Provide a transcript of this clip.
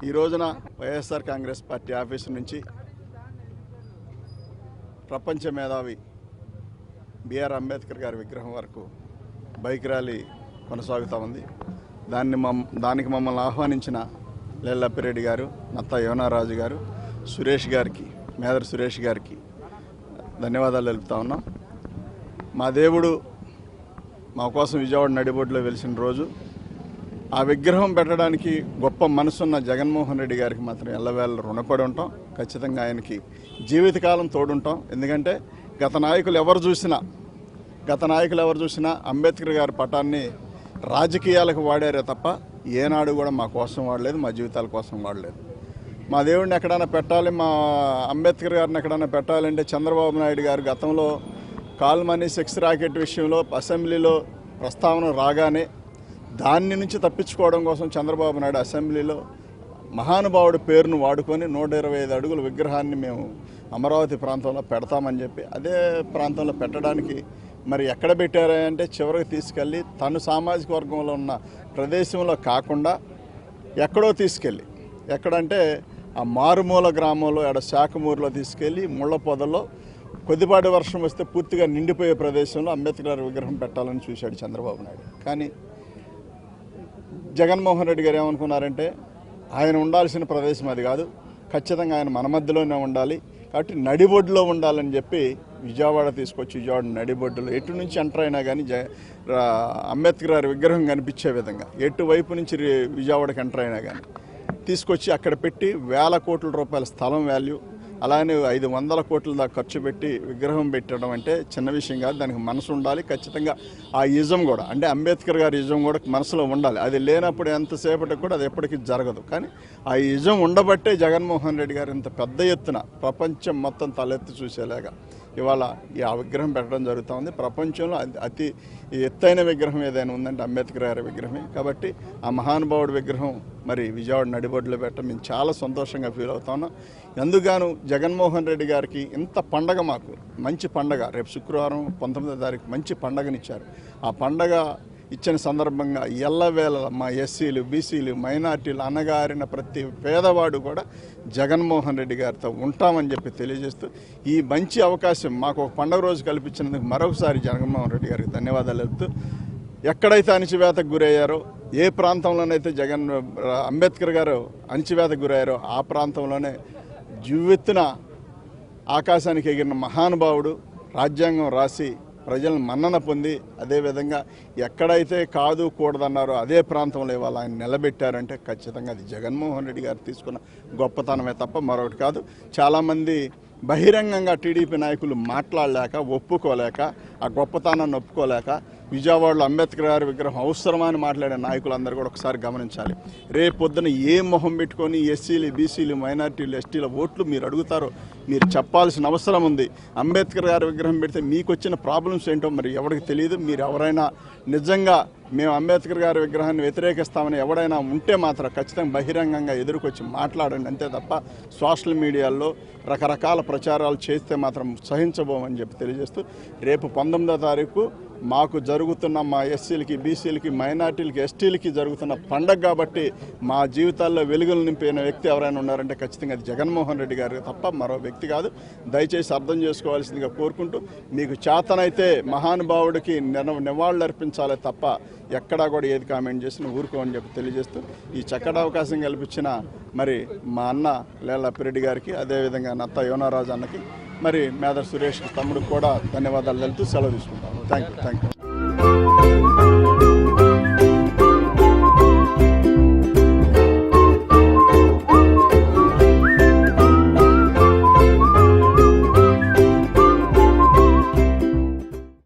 ఈ రోజున YSR Congress party office నుంచి ప్రపంచ మేధావి బిఆర్ అంబేద్కర్ గారి విగ్రహం వరకు బైక్ ర్యాలీ కొనసాగుతూ ఉంది. దానికి మమ్మల్ని ఆహ్వానించిన లేళ్లప్పిరెడ్డి గారు, నత్తా యోనారాజు గారు, సురేష్ గారికి, మేదర్ సురేష్ గారికి ధన్యవాదాలు తెలుపుతా ఉన్నాం. మా దేవుడు మా కోసం విజయవాడ నడిబొడ్డులో వెలిసిన రోజు. ఆ విగ్రహం పెట్టడానికి గొప్ప మనసున్న జగన్మోహన్ రెడ్డి గారికి మాత్రం ఎల్లవేళ రుణపడి ఉంటాం. ఖచ్చితంగా ఆయనకి జీవితకాలం తోడుంటాం. ఎందుకంటే గత నాయకులు ఎవరు చూసినా అంబేద్కర్ గారి పటాన్ని రాజకీయాలకు వాడారే తప్ప ఏనాడు కూడా మా కోసం వాడలేదు, మా జీవితాల కోసం వాడలేదు. మా దేవుడిని ఎక్కడైనా పెట్టాలి, మా అంబేద్కర్ గారిని ఎక్కడైనా పెట్టాలంటే చంద్రబాబు నాయుడు గారు గతంలో కాల్మనీ సెక్స్ రాకెట్ విషయంలో అసెంబ్లీలో ప్రస్తావన రాగానే దాని నుంచి తప్పించుకోవడం కోసం చంద్రబాబు నాయుడు అసెంబ్లీలో మహానుభావుడి పేరును వాడుకొని 125 అడుగుల విగ్రహాన్ని మేము అమరావతి ప్రాంతంలో పెడతామని చెప్పి అదే ప్రాంతంలో పెట్టడానికి మరి ఎక్కడ పెట్టారంటే చివరికి తీసుకెళ్ళి తను సామాజిక వర్గంలో ఉన్న ప్రదేశంలో కాకుండా ఎక్కడో తీసుకెళ్ళి, ఎక్కడంటే ఆ మారుమూల గ్రామంలో శాఖమూరులో తీసుకెళ్ళి ముళ్ళ పొదల్లో కొద్దిపాటి వర్షం వస్తే పూర్తిగా నిండిపోయే ప్రదేశంలో అంబేద్కర్ విగ్రహం పెట్టాలని చూశాడు చంద్రబాబు నాయుడు. కానీ జగన్మోహన్ రెడ్డి గారు ఏమనుకున్నారంటే ఆయన ఉండాల్సిన ప్రదేశం అది కాదు, ఖచ్చితంగా ఆయన మన మధ్యలోనే ఉండాలి, కాబట్టి నడిబొడ్డులో ఉండాలని చెప్పి విజయవాడ తీసుకొచ్చి విజయవాడ నడిబొడ్డులో ఎటు నుంచి ఎంటర్ అయినా కానీ అంబేద్కర్ గారి విగ్రహం కనిపించే విధంగా ఎటువైపు నుంచి విజయవాడకి ఎంటర్ అయినా కానీ తీసుకొచ్చి అక్కడ పెట్టి వేల కోట్ల రూపాయల స్థలం వాల్యూ, అలానే 500 కోట్ల దాకా ఖర్చు పెట్టి విగ్రహం పెట్టడం అంటే చిన్న విషయం కాదు. దానికి మనసు ఉండాలి. ఖచ్చితంగా ఆ ఇజం కూడా, అంటే అంబేద్కర్ గారి ఇజం కూడా మనసులో ఉండాలి. అది లేనప్పుడు ఎంతసేపటికి కూడా అది ఎప్పటికీ జరగదు. కానీ ఆ ఇజం ఉండబట్టే జగన్మోహన్ రెడ్డి గారు ఇంత పెద్ద ఎత్తున ప్రపంచం మొత్తం తలెత్తి చూసేలాగా ఇవాళ ఆ విగ్రహం పెట్టడం జరుగుతూ ఉంది. ప్రపంచంలో అతి ఎత్తైన విగ్రహం ఏదైనా ఉందంటే అంబేద్కర్ గారి విగ్రహమే. కాబట్టి ఆ మహానుభావుడి విగ్రహం మరి విజయవాడ నడిబొడ్డులో పెట్టడం మేము చాలా సంతోషంగా ఫీల్ అవుతా ఉన్నాం. ఎందుకుగాను జగన్మోహన్ రెడ్డి గారికి ఇంత పండగ, మాకు మంచి పండగ, రేపు శుక్రవారం 19వ తారీఖు మంచి పండగనిచ్చారు. ఆ పండగ ఇచ్చిన సందర్భంగా ఎల్లవేళ మా ఎస్సీలు, బీసీలు, మైనార్టీలు, అణగారిన ప్రతి పేదవాడు కూడా జగన్మోహన్ రెడ్డి గారితో ఉంటామని చెప్పి తెలియజేస్తూ ఈ మంచి అవకాశం మాకు ఒక పండుగ రోజు కల్పించినందుకు మరొకసారి జగన్మోహన్ రెడ్డి గారికి ధన్యవాదాలు చెప్తూ, ఎక్కడైతే అణచివేతకు గురయ్యారో, ఏ ప్రాంతంలోనైతే అంబేద్కర్ గారు అణచివేతకు గురయ్యారో ఆ ప్రాంతంలోనే జీవెత్తున ఆకాశానికి ఎగిరిన మహానుభావుడు, రాజ్యాంగం రాసి ప్రజలను మన్నన పొంది, అదేవిధంగా ఎక్కడైతే కాదు కూడదన్నారో అదే ప్రాంతంలో ఇవాళ ఆయన నిలబెట్టారంటే ఖచ్చితంగా అది జగన్మోహన్ రెడ్డి గారు తీసుకున్న గొప్పతనమే తప్ప మరొకటి కాదు. చాలామంది బహిరంగంగా టీడీపీ నాయకులు మాట్లాడలేక, ఒప్పుకోలేక, ఆ గొప్పతనాన్ని ఒప్పుకోలేక విజయవాడలో అంబేద్కర్ గారి విగ్రహం అవసరమా అని మాట్లాడే నాయకులందరూ కూడా ఒకసారి గమనించాలి. రేపొద్దున ఏ మొహం పెట్టుకొని ఎస్సీలు, బీసీలు, మైనార్టీలు, ఎస్టీల ఓట్లు మీరు అడుగుతారో మీరు చెప్పాల్సిన అవసరం ఉంది. అంబేద్కర్ గారి విగ్రహం పెడితే మీకు వచ్చిన ప్రాబ్లమ్స్ ఏంటో మరి ఎవరికి తెలియదు. మీరు ఎవరైనా నిజంగా మేము అంబేద్కర్ గారి విగ్రహాన్ని వ్యతిరేకిస్తామని ఎవడైనా ఉంటే మాత్రం ఖచ్చితంగా బహిరంగంగా ఎదురుకొచ్చి మాట్లాడండి, అంతే తప్ప సోషల్ మీడియాలో రకరకాల ప్రచారాలు చేస్తే మాత్రం సహించబోమని చెప్పి తెలియజేస్తూ, రేపు 19వ తారీఖు మాకు జరుగుతున్న మా ఎస్సీలకి, బీసీలకి, మైనార్టీలకి, ఎస్టీలకి జరుగుతున్న పండగ కాబట్టి మా జీవితాల్లో వెలుగులు నింపిన వ్యక్తి ఎవరైనా ఉన్నారంటే ఖచ్చితంగా అది జగన్మోహన్ రెడ్డి గారు తప్ప మరో వ్యక్తి కాదు. దయచేసి అర్థం చేసుకోవాల్సిందిగా కోరుకుంటూ, మీకు చేతనైతే మహానుభావుడికి నివాళులు అర్పించాలి తప్ప ఎక్కడా కూడా ఏది కామెంట్ చేసినా ఊరుకోమని చెప్పి తెలియజేస్తూ, ఈ చక్కటి అవకాశం కల్పించిన మరి మా అన్న లేళ్లప్పిరెడ్డి గారికి, అదేవిధంగా నత్తా యోనారాజు అన్నకి, మరి మేదర్ సురేష్ తమ్ముడికి కూడా ధన్యవాదాలు తెలుపుతూ సెలవు తీసుకుంటాను. Thank you.